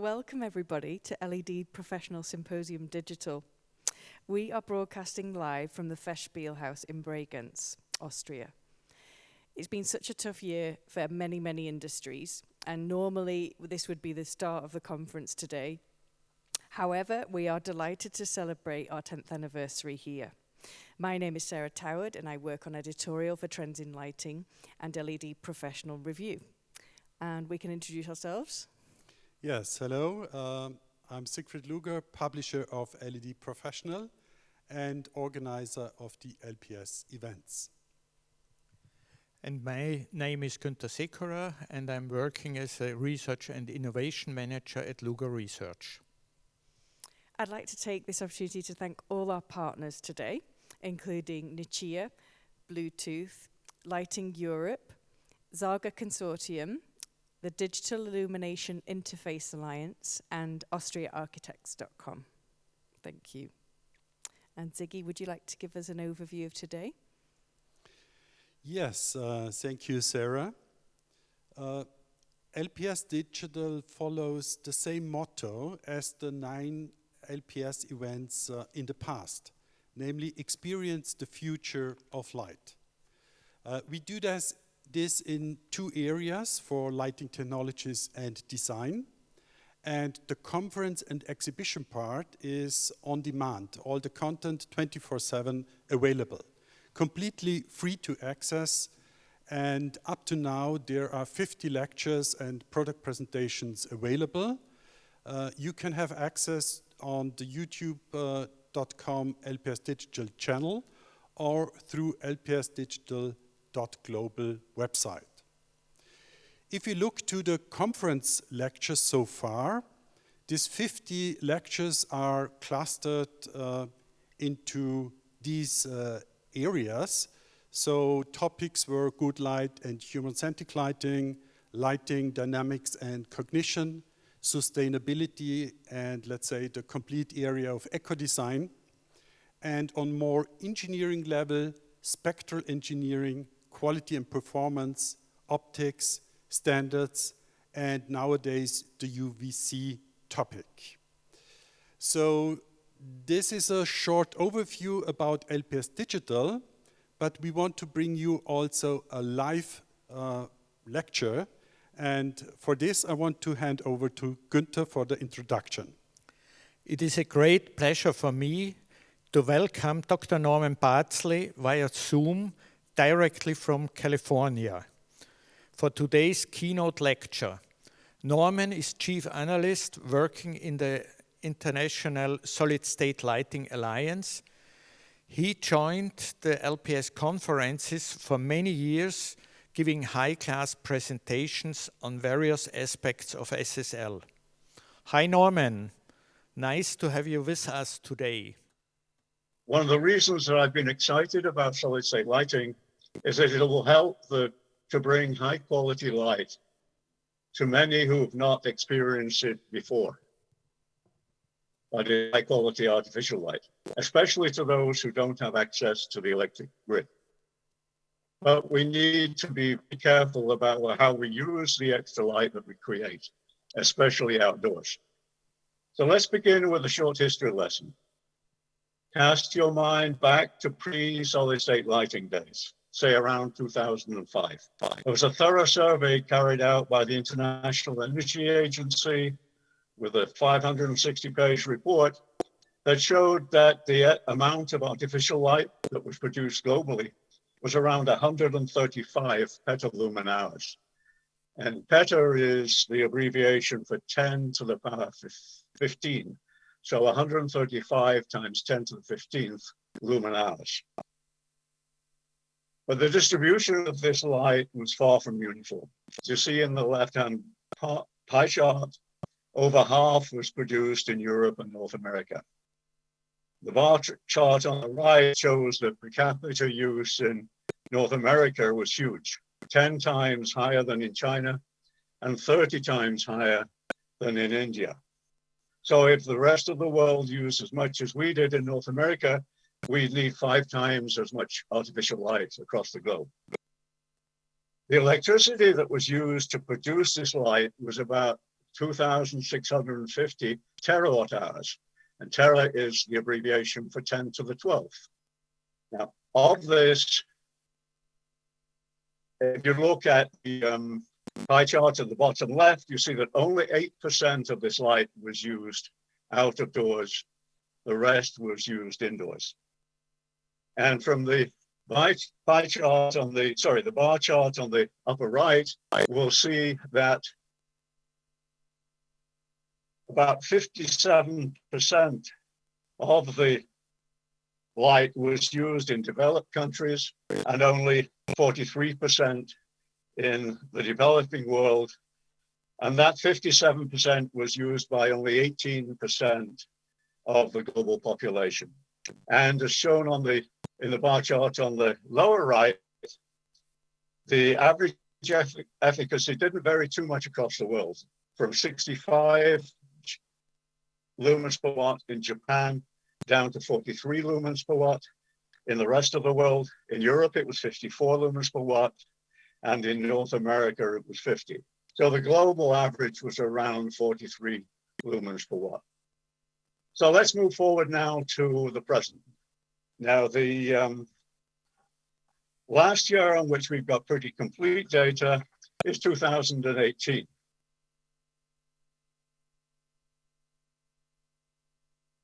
welcome everybody to LED Professional Symposium Digital. We are broadcasting live from the Festspielhaus in Bregenz, Austria. It's been such a tough year for many, many industries, and normally this would be the start of the conference today. However, we are delighted to celebrate our 10th anniversary here. My name is Sarah Toward, and I work on editorial for Trends in Lighting and LED Professional Review. And we can introduce ourselves. Yes, hello. I'm Siegfried Luger, publisher of LED Professional and organizer of the LpS events. And my name is Günther Sejkora, and I'm working as a research and innovation manager at Luger Research. I'd like to take this opportunity to thank all our partners today, including Nichia, Bluetooth, Lighting Europe, Zaga Consortium, the Digital Illumination Interface Alliance, and AustriaArchitects.com. Thank you. And Ziggy, would you like to give us an overview of today? Yes, thank you, Sarah. LpS Digital follows the same motto as the 9 LpS events in the past, namely experience the future of light. We do this in 2 areas for lighting technologies and design. And the conference and exhibition part is on demand, all the content 24/7 available, completely free to access. And up to now, there are 50 lectures and product presentations available. You can have access on the youtube.com LPS Digital channel or through lpsdigital.global website. If you look to the conference lectures so far, these 50 lectures are clustered into these areas. So topics were good light and human-centric lighting, lighting dynamics and cognition, sustainability, and let's say the complete area of eco-design. And on more engineering level, spectral engineering, quality and performance, optics, standards, and nowadays the UVC topic. So this is a short overview about LpS Digital, but we want to bring you also a live lecture. And for this, I want to hand over to Günther for the introduction. It is a great pleasure for me to welcome Dr. Norman Bardsley via Zoom directly from California for today's keynote lecture. Norman is Chief Analyst working in the International Solid State Lighting Alliance. He joined the LpS conferences for many years, giving high-class presentations on various aspects of SSL. Hi, Norman. Nice to have you with us today. One of the reasons that I've been excited about solid-state lighting is that it will help to bring high-quality light to many who have not experienced it before. But high-quality artificial light, especially to those who don't have access to the electric grid. But we need to be careful about how we use the extra light that we create, especially outdoors. So let's begin with a short history lesson. Cast your mind back to pre-solid-state lighting days, say around 2005. There was a thorough survey carried out by the International Energy Agency with a 560-page report that showed that the amount of artificial light that was produced globally was around 135 petaluminaires. And peta is the abbreviation for 10 to the power 15. So 135 times 10 to the 15th luminaires. But the distribution of this light was far from uniform. As you see in the left-hand pie chart, over half was produced in Europe and North America. The bar chart on the right shows that per capita use in North America was huge, 10 times higher than in China and 30 times higher than in India. So if the rest of the world used as much as we did in North America, we'd need 5 times as much artificial light across the globe. The electricity that was used to produce this light was about 2,650 terawatt hours. And tera is the abbreviation for 10 to the 12th. Now, of this, if you look at the pie chart at the bottom left, you see that only 8% of this light was used out of doors. The rest was used indoors. And from the bar chart on the upper right, we'll see that about 57% of the light was used in developed countries and only 43% in the developing world. And that 57% was used by only 18% of the global population. And as shown in the bar chart on the lower right, the average efficacy didn't vary too much across the world, from 65 lumens per watt in Japan down to 43 lumens per watt in the rest of the world. In Europe, it was 54 lumens per watt, and in North America, it was 50. So the global average was around 43 lumens per watt. So let's move forward now to the present. Now, the last year on which we've got pretty complete data is 2018.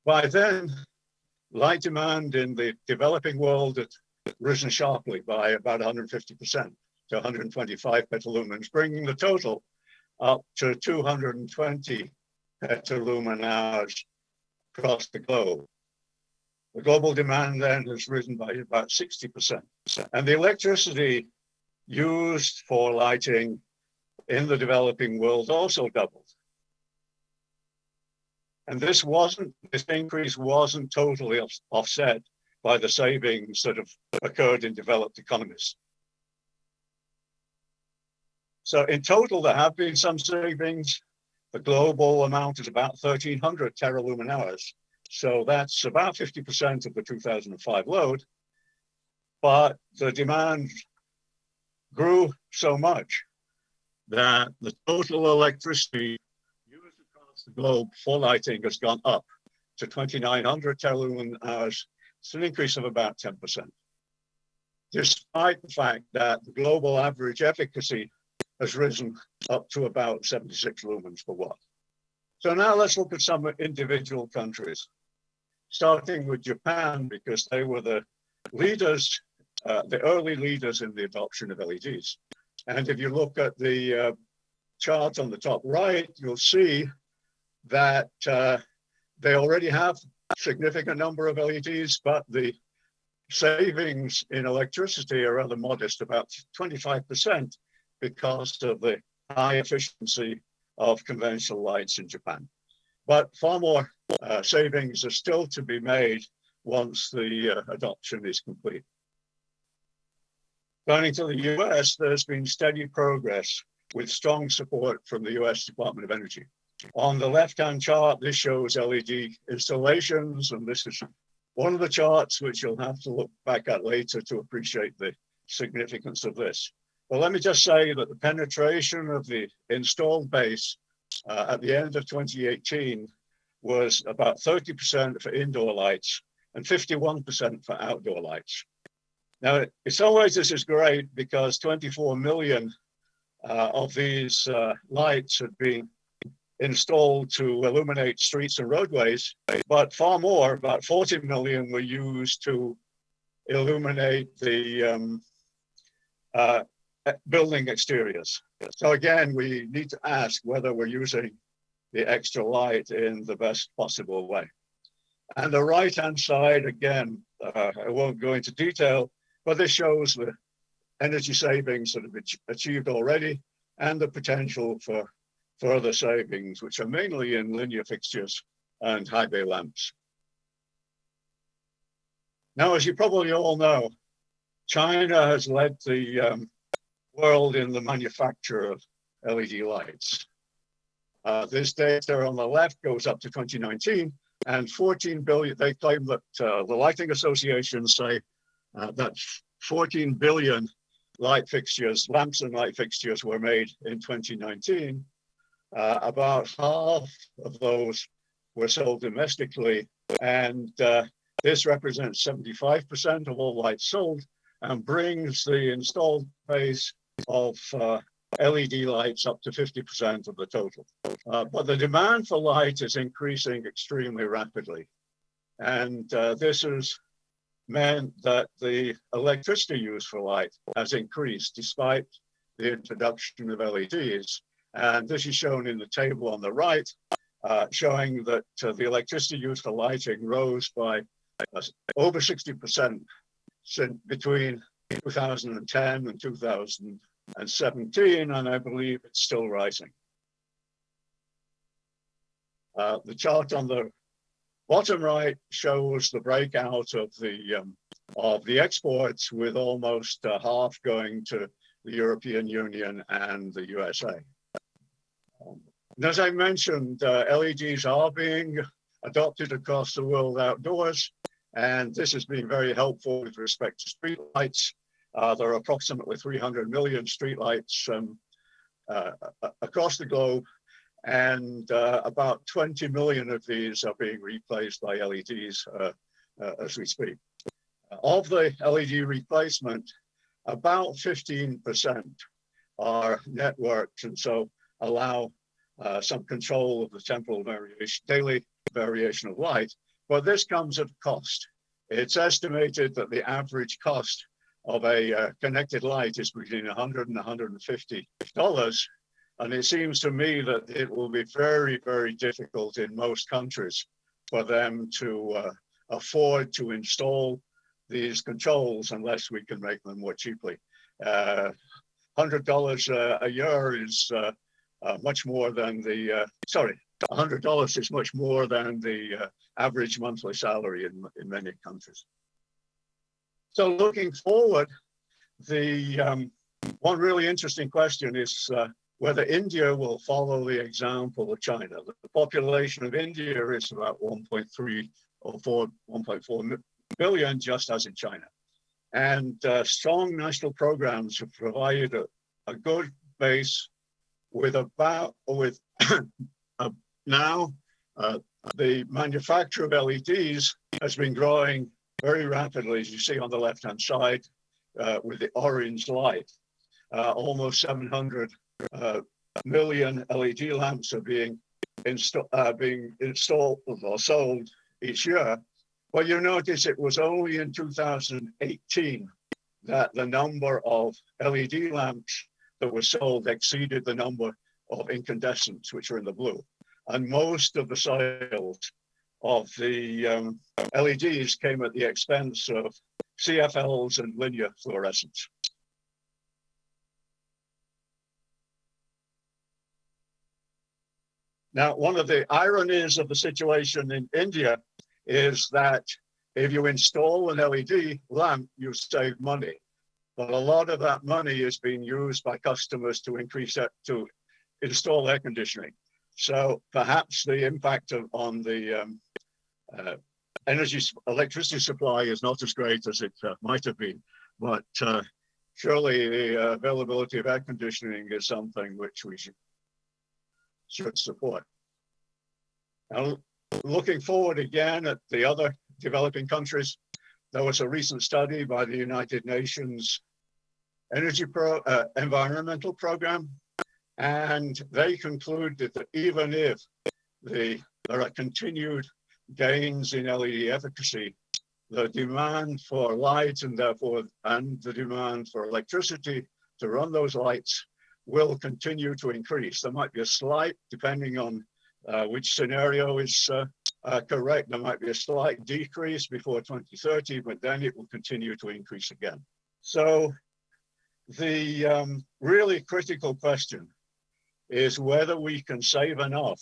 By then, light demand in the developing world had risen sharply by about 150% to 125 petalumens, bringing the total up to 220 petalumen hours across the globe. The global demand then has risen by about 60%. And the electricity used for lighting in the developing world also doubled. And this increase wasn't totally offset by the savings that have occurred in developed economies. So in total, there have been some savings. The global amount is about 1,300 teralumen hours. So that's about 50% of the 2005 load. But the demand grew so much that the total electricity used across the globe for lighting has gone up to 2,900 teralumen hours. It's an increase of about 10%, despite the fact that the global average efficacy has risen up to about 76 lumens per watt. So now let's look at some individual countries, starting with Japan, because they were the leaders, the early leaders in the adoption of LEDs. And if you look at the chart on the top right, you'll see that they already have a significant number of LEDs, but the savings in electricity are rather modest, about 25%, because of the high efficiency of conventional lights in Japan. But far more savings are still to be made once the adoption is complete. Going to the US, there's been steady progress with strong support from the US Department of Energy. On the left-hand chart, this shows LED installations, and this is one of the charts which you'll have to look back at later to appreciate the significance of this. Well, let me just say that the penetration of the installed base at the end of 2018 was about 30% for indoor lights and 51% for outdoor lights. Now, in some ways, this is great because 24 million of these lights had been installed to illuminate streets and roadways, but far more, about 40 million, were used to illuminate the building exteriors. So again, we need to ask whether we're using the extra light in the best possible way. And the right-hand side, again, I won't go into detail, but this shows the energy savings that have been achieved already and the potential for further savings, which are mainly in linear fixtures and high bay lamps. Now, as you probably all know, China has led the world in the manufacture of LED lights. This data on the left goes up to 2019, and 14 billion, they claim that the lighting associations say that 14 billion light fixtures, lamps and light fixtures were made in 2019. About half of those were sold domestically, and this represents 75% of all lights sold and brings the installed base of LED lights up to 50% of the total. But the demand for light is increasing extremely rapidly. And this has meant that the electricity used for light has increased despite the introduction of LEDs. And this is shown in the table on the right, showing that the electricity used for lighting rose by over 60% between 2010 and 2017, and I believe it's still rising. The chart on the bottom right shows the breakout of the exports, with almost half going to the European Union and the USA. And as I mentioned, LEDs are being adopted across the world outdoors, and this has been very helpful with respect to street lights. There are approximately 300 million streetlights across the globe, and about 20 million of these are being replaced by LEDs as we speak. Of the LED replacement, about 15% are networked, and so allow some control of the temporal variation, daily variation of light, but this comes at cost. It's estimated that the average cost of a connected light is between $100 and $150. And it seems to me that it will be very, very difficult in most countries for them to afford to install these controls unless we can make them more cheaply. $100 a year is much more than the, $100 is much more than the average monthly salary in many countries. So looking forward, the one really interesting question is whether India will follow the example of China. The population of India is about 1.3 or 1.4 billion, just as in China. And strong national programs have provided a good base with now the manufacture of LEDs has been growing very rapidly, as you see on the left-hand side with the orange light. Almost 700 million LED lamps are being installed or sold each year. Well, you notice it was only in 2018 that the number of LED lamps that were sold exceeded the number of incandescents, which are in the blue. And most of the sales of the LEDs came at the expense of CFLs and linear fluorescence. Now, one of the ironies of the situation in India is that if you install an LED lamp, you save money. But a lot of that money is being used by customers to install air conditioning. So perhaps the impact on the electricity supply is not as great as it might have been. But surely the availability of air conditioning is something which we should support. Now, looking forward again at the other developing countries, there was a recent study by the United Nations Environmental Program, and they concluded that even if there are continued gains in LED efficacy, the demand for light and the demand for electricity to run those lights will continue to increase. There might be a slight, depending on which scenario is correct, there might be a slight decrease before 2030, but then it will continue to increase again. So the really critical question is whether we can save enough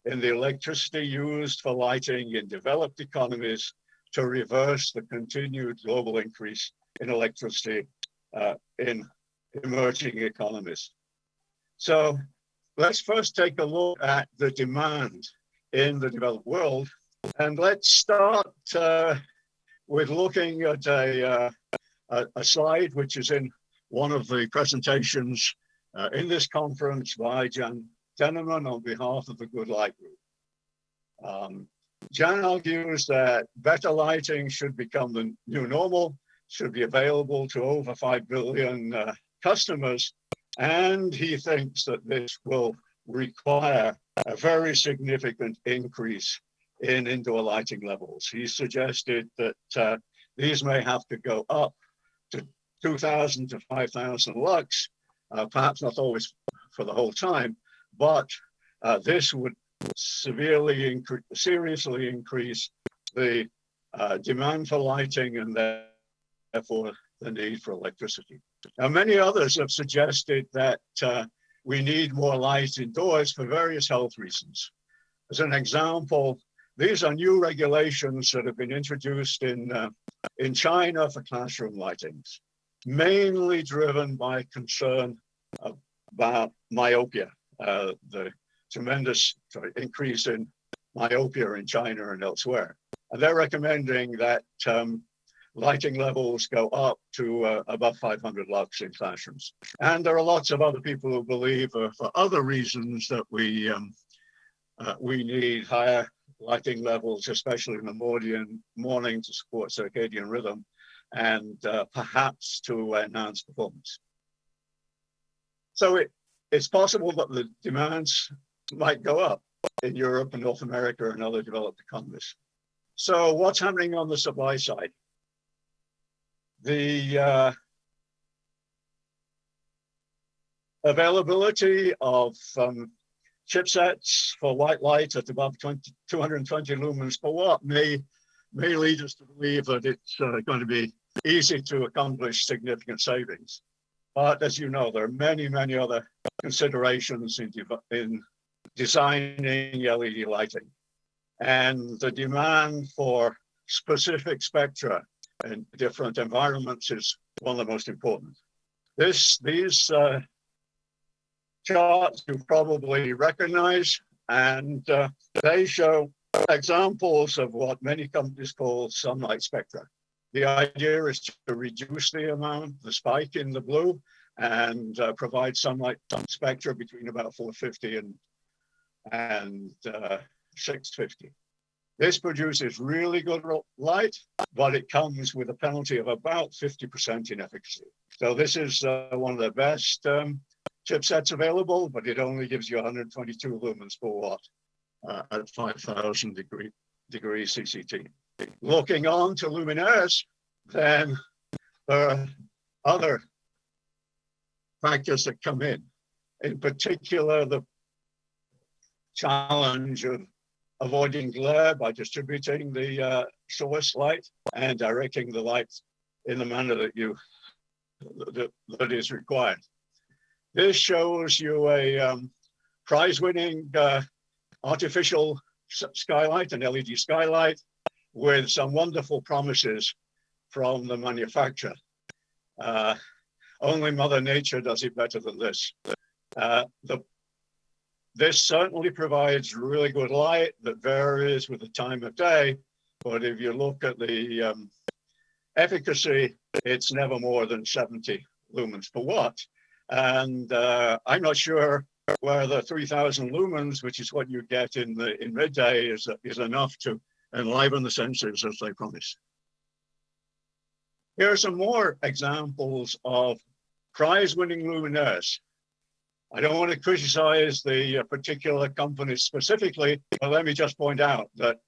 in the electricity used for lighting in developed economies to reverse the continued global increase in electricity in emerging economies. So let's first take a look at the demand in the developed world. And let's start with looking at a slide which is in one of the presentations in this conference by Denneman on behalf of the Good Light Group. Jan argues that better lighting should become the new normal, should be available to over 5 billion customers, and he thinks that this will require a very significant increase in indoor lighting levels. He suggested that these may have to go up to 2,000 to 5,000 lux, perhaps not always for the whole time, but this would seriously increase the demand for lighting and therefore the need for electricity. Now, many others have suggested that we need more light indoors for various health reasons. As an example, these are new regulations that have been introduced in China for classroom lightings, mainly driven by concern about myopia, the tremendous increase in myopia in China and elsewhere. And they're recommending that lighting levels go up to above 500 lux in classrooms. And there are lots of other people who believe for other reasons that we need higher lighting levels, especially in the morning to support circadian rhythm and perhaps to enhance performance. So it's possible that the demands might go up in Europe and North America and other developed economies. So what's happening on the supply side? The availability of chipsets for white light at above 220 lumens per watt may lead us to believe that it's going to be easy to accomplish significant savings. But as you know, there are many, many other considerations in designing LED lighting. And the demand for specific spectra in different environments is one of the most important. These charts you probably recognize, and they show examples of what many companies call sunlight spectra. The idea is to reduce the spike in the blue and provide sunlight spectra between about 450 and 650. This produces really good light, but it comes with a penalty of about 50% in efficacy. So this is one of the best chipsets available, but it only gives you 122 lumens per watt at 5,000 degrees CCT. Looking on to Luminaires, then there are other factors that come in particular, the challenge of avoiding glare by distributing the source light and directing the light in the manner that is required. This shows you a prize-winning artificial skylight, an LED skylight, with some wonderful promises from the manufacturer. Only Mother Nature does it better than this. This certainly provides really good light that varies with the time of day, but if you look at the efficacy, it's never more than 70 lumens per watt. And I'm not sure whether 3,000 lumens, which is what you get in midday, is enough to enliven the senses as they promise. Here are some more examples of prize-winning luminaires. I don't want to criticize the particular companies specifically, but let me just point out that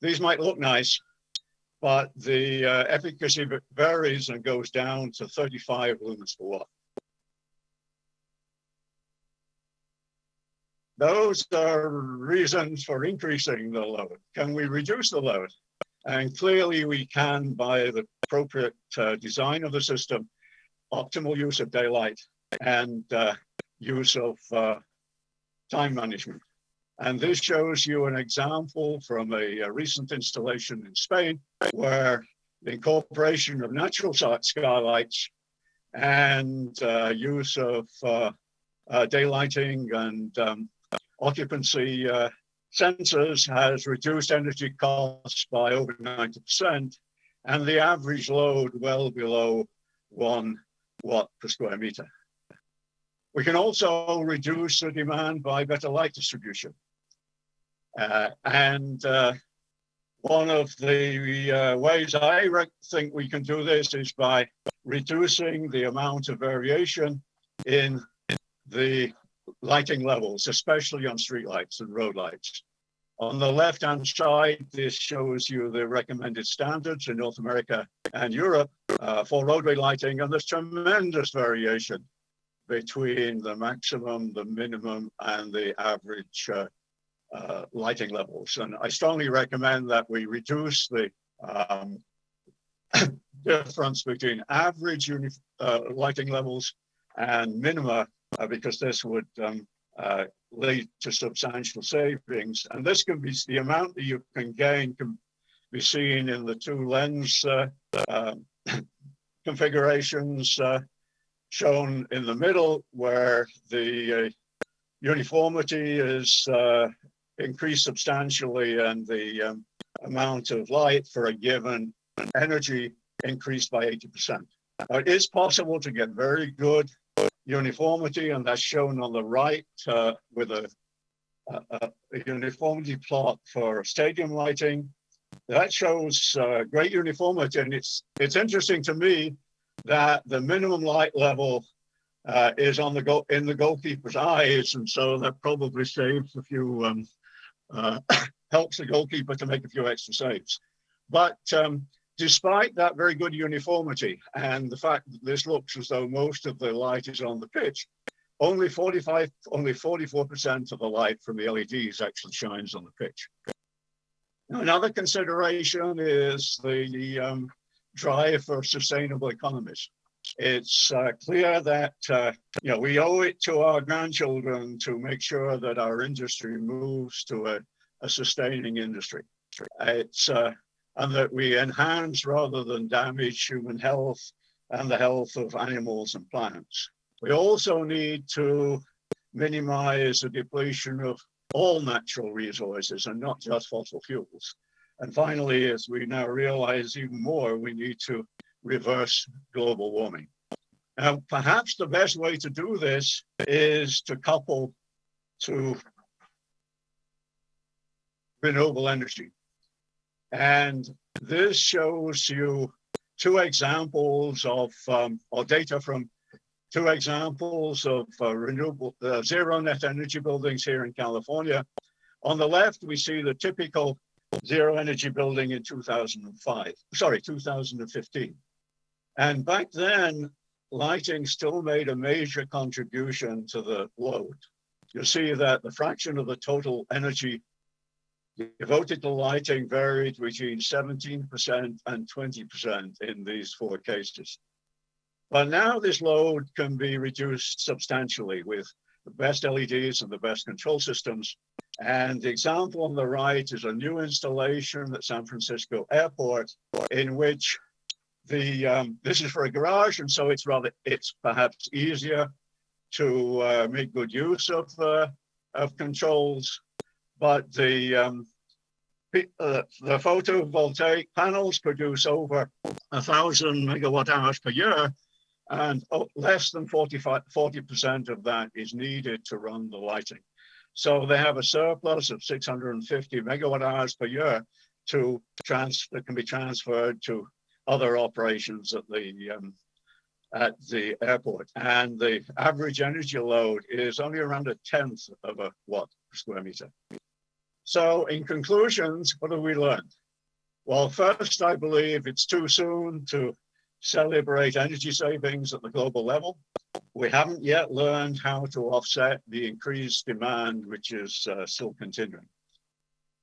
these might look nice, but the efficacy varies and goes down to 35 lumens per watt. Those are reasons for increasing the load. Can we reduce the load? And clearly we can by the appropriate design of the system, optimal use of daylight, and use of time management. And this shows you an example from a recent installation in Spain where the incorporation of natural skylights and use of daylighting and occupancy sensors has reduced energy costs by over 90%, and the average load well below 1 watt per square meter. We can also reduce the demand by better light distribution. One of the ways I think we can do this is by reducing the amount of variation in the lighting levels, especially on streetlights and road lights. On the left-hand side, this shows you the recommended standards in North America and Europe for roadway lighting, and there's tremendous variation between the maximum, the minimum, and the average lighting levels. And I strongly recommend that we reduce the difference between average lighting levels and minima, because this would lead to substantial savings. And this can be, the amount that you can gain can be seen in the two lens configurations shown in the middle, where the uniformity is increased substantially and the amount of light for a given energy increased by 80%. Now, it is possible to get very good uniformity, and that's shown on the right with a uniformity plot for stadium lighting. That shows great uniformity, and it's interesting to me that the minimum light level is on in the goalkeeper's eyes, and so that probably saves a few, helps the goalkeeper to make a few extra saves. But despite that very good uniformity and the fact that this looks as though most of the light is on the pitch, only 44% of the light from the LEDs actually shines on the pitch. Now, another consideration is the drive for sustainable economies. It's clear that we owe it to our grandchildren to make sure that our industry moves to a sustaining industry. And that we enhance rather than damage human health and the health of animals and plants. We also need to minimize the depletion of all natural resources and not just fossil fuels. And finally, as we now realize even more, we need to reverse global warming. Now, perhaps the best way to do this is to couple to renewable energy. And this shows you two examples of, or data from two examples of renewable zero net energy buildings here in California. On the left, we see the typical zero energy building in 2015. And back then, lighting still made a major contribution to the load. You'll see that the fraction of the total energy devoted to lighting varied between 17% and 20% in these four cases. But now this load can be reduced substantially with the best LEDs and the best control systems. And the example on the right is a new installation at San Francisco Airport, in which this is for a garage, and so it's perhaps easier to make good use of controls. But the photovoltaic panels produce over 1,000 megawatt hours per year, and less than 40% of that is needed to run the lighting. So they have a surplus of 650 megawatt hours per year that can be transferred to other operations at the airport. And the average energy load is only around 1/10 of a watt per square meter. So in conclusions, what have we learned? Well, first, I believe it's too soon to celebrate energy savings at the global level. We haven't yet learned how to offset the increased demand, which is still continuing.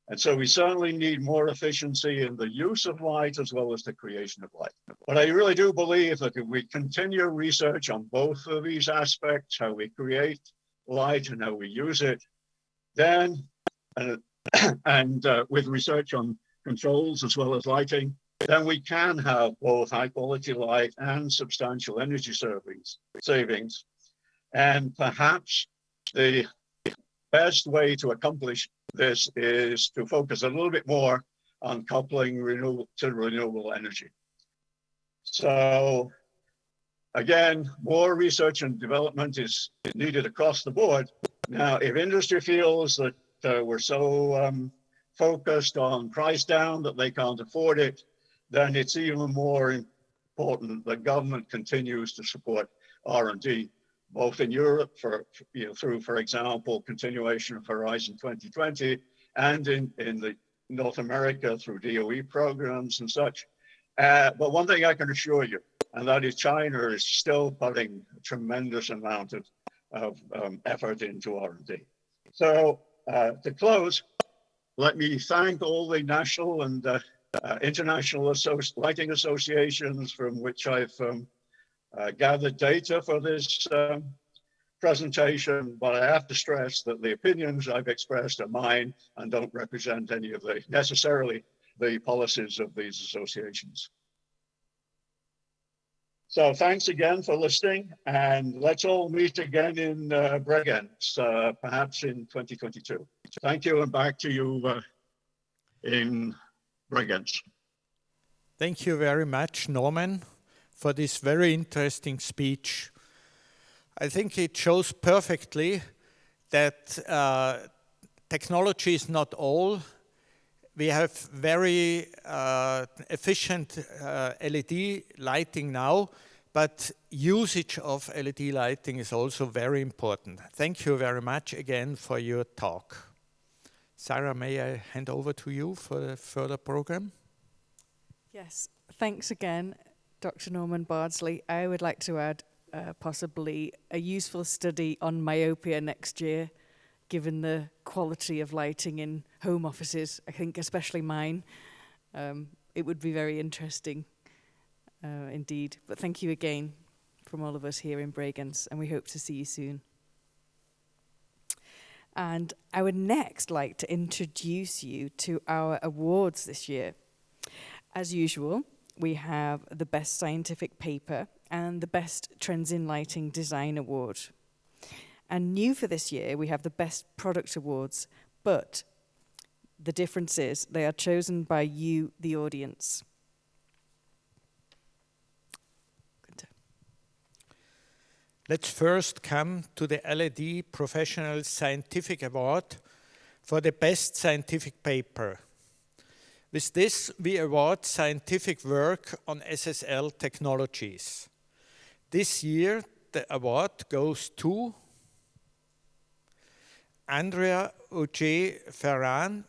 And so we certainly need more efficiency in the use of light as well as the creation of light. But I really do believe that if we continue research on both of these aspects, how we create light and how we use it, then, with research on controls as well as lighting, then we can have both high quality light and substantial energy savings. And perhaps the best way to accomplish this is to focus a little bit more on coupling renewable energy. So Again, more research and development is needed across the board. Now, if industry feels that we're so focused on price down that they can't afford it, then it's even more important that government continues to support R&D, both in Europe through, for example, continuation of Horizon 2020, and in the North America through DOE programs and such. But one thing I can assure you, and that is China is still putting a tremendous amount of effort into R&D. So to close, let me thank all the national and international lighting associations from which I've gathered data for this presentation, but I have to stress that the opinions I've expressed are mine and don't represent any of necessarily the policies of these associations. So thanks again for listening, and let's all meet again in Bregenz, perhaps in 2022. Thank you, and back to you in Bregenz. Thank you very much, Norman, for this very interesting speech. I think it shows perfectly that technology is not all. We have very efficient LED lighting now, but usage of LED lighting is also very important. Thank you very much again for your talk. Sarah, may I hand over to you for the further program? Yes, thanks again, Dr. Norman Bardsley. I would like to add possibly a useful study on myopia next year, given the quality of lighting in home offices. I think especially mine. It would be very interesting indeed. But thank you again from all of us here in Bregenz, and we hope to see you soon. And I would next like to introduce you to our awards this year. As usual, we have the Best Scientific Paper and the Best Trends in Lighting Design Award. And new for this year, we have the Best Product Awards, but the difference is they are chosen by you, the audience. Günther. Let's first come to the LED Professional Scientific Award for the Best Scientific Paper. With this, we award scientific work on SSL technologies. This year, the award goes to Andrea Uge Ferran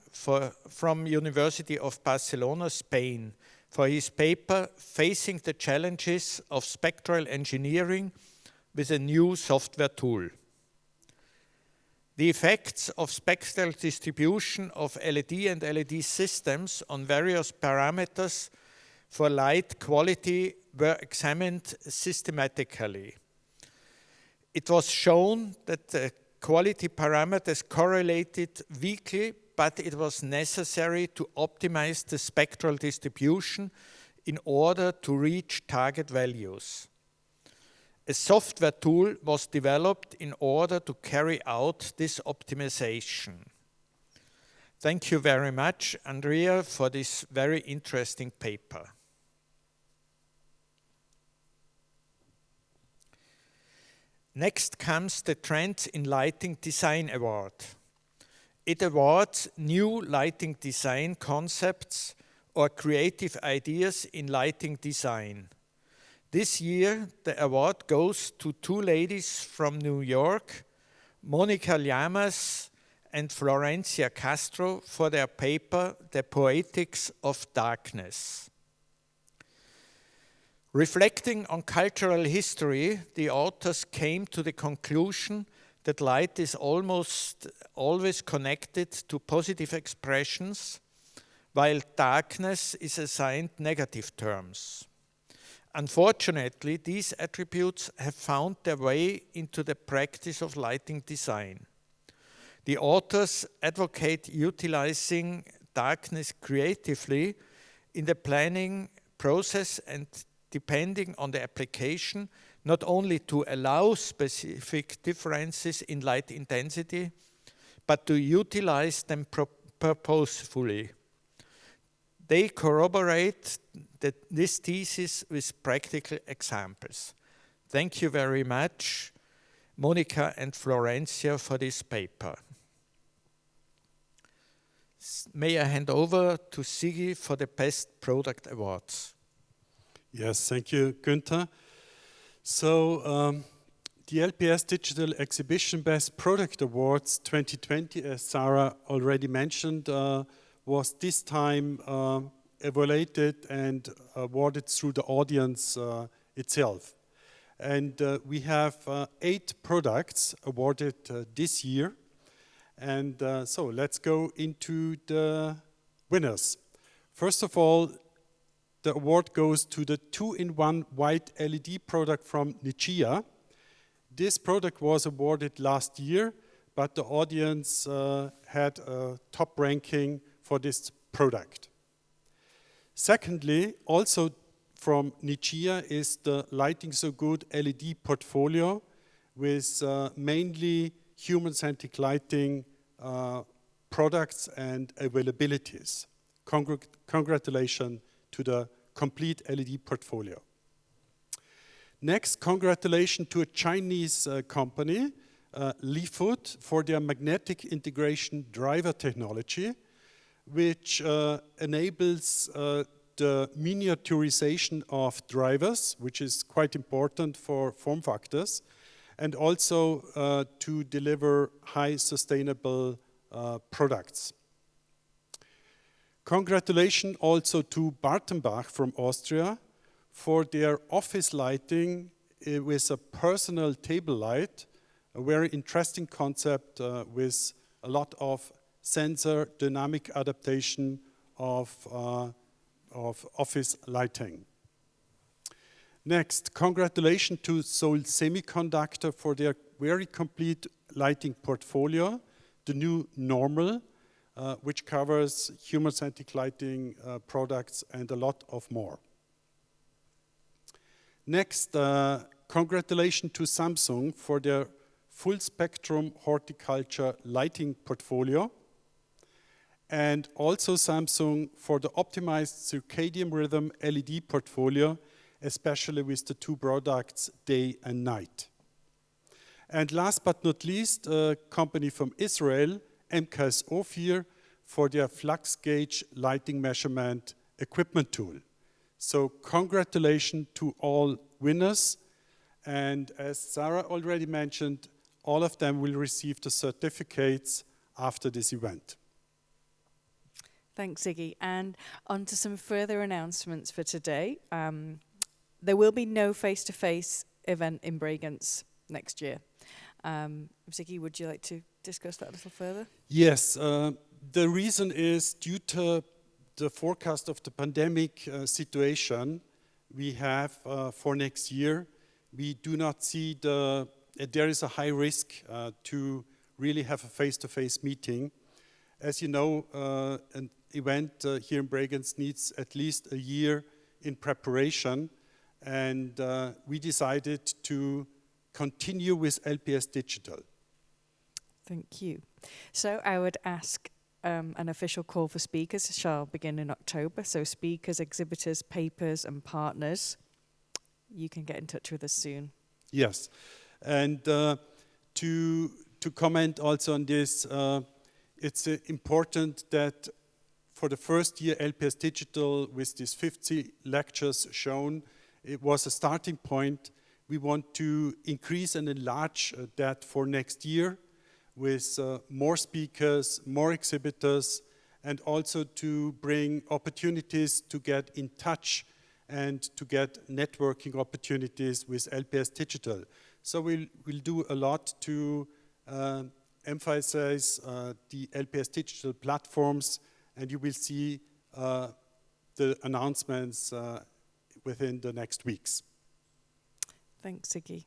from University of Barcelona, Spain, for his paper Facing the Challenges of Spectral Engineering with a New Software Tool. The effects of spectral distribution of LED and LED systems on various parameters for light quality were examined systematically. It was shown that the quality parameters correlated weakly, but it was necessary to optimize the spectral distribution in order to reach target values. A software tool was developed in order to carry out this optimization. Thank you very much, Andrea, for this very interesting paper. Next comes the Trends in Lighting Design Award. It awards new lighting design concepts or creative ideas in lighting design. This year, the award goes to two ladies from New York, Monica Llamas and Florencia Castro, for their paper, The Poetics of Darkness. Reflecting on cultural history, the authors came to the conclusion that light is almost always connected to positive expressions, while darkness is assigned negative terms. Unfortunately, these attributes have found their way into the practice of lighting design. The authors advocate utilizing darkness creatively in the planning process and, depending on the application, not only to allow specific differences in light intensity, but to utilize them purposefully. They corroborate this thesis with practical examples. Thank you very much, Monica and Florencia, for this paper. May I hand over to Sigi for the Best Product Awards. Yes, thank you, Günther. So the LpS Digital Exhibition Best Product Awards 2020, as Sarah already mentioned, was this time evaluated and awarded through the audience itself. And we have 8 products awarded this year. And so let's go into the winners. First of all, the award goes to the 2-in-1 white LED product from Nichia. This product was awarded last year, but the audience had a top ranking for this product. Secondly, also from Nichia is the Lighting So Good LED portfolio with mainly human-centric lighting products and availabilities. Congratulations to the complete LED portfolio. Next, congratulations to a Chinese company, Lifoot, for their magnetic integration driver technology, which enables the miniaturization of drivers, which is quite important for form factors, and also to deliver high sustainable products. Congratulations also to Bartenbach from Austria for their office lighting with a personal table light, a very interesting concept with a lot of sensor dynamic adaptation of office lighting. Next, congratulations to Seoul Semiconductor for their very complete lighting portfolio, the new Normal, which covers human-centric lighting products and a lot of more. Next, congratulations to Samsung for their full spectrum horticulture lighting portfolio, and also Samsung for the optimized circadian rhythm LED portfolio, especially with the 2 products, day and night. And last but not least, a company from Israel, MKS Ophir, for their flux gauge lighting measurement equipment tool. So congratulations to all winners. And as Sarah already mentioned, all of them will receive the certificates after this event. Thanks, Ziggy. And on to some further announcements for today. There will be no face-to-face event in Bregenz next year. Ziggy, would you like to discuss that a little further? Yes, the reason is due to the forecast of the pandemic situation we have for next year. We do not see there is a high risk to really have a face-to-face meeting. As you know, an event here in Bregenz needs at least a year in preparation, and we decided to continue with LpS Digital. Thank you. So I would ask an official call for speakers shall begin in October. So speakers, exhibitors, papers, and partners, you can get in touch with us soon. Yes, and to comment also on this, it's important that for the first year LpS Digital, with these 50 lectures shown, it was a starting point. We want to increase and enlarge that for next year with more speakers, more exhibitors, and also to bring opportunities to get in touch and to get networking opportunities with LpS Digital. So we'll do a lot to emphasize the LpS Digital platforms, and you will see the announcements within the next weeks. Thanks, Ziggy.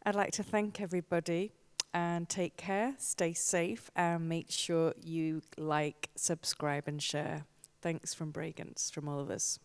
I'd like to thank everybody and take care, stay safe, and make sure you like, subscribe, and share. Thanks from Bregenz, from all of us.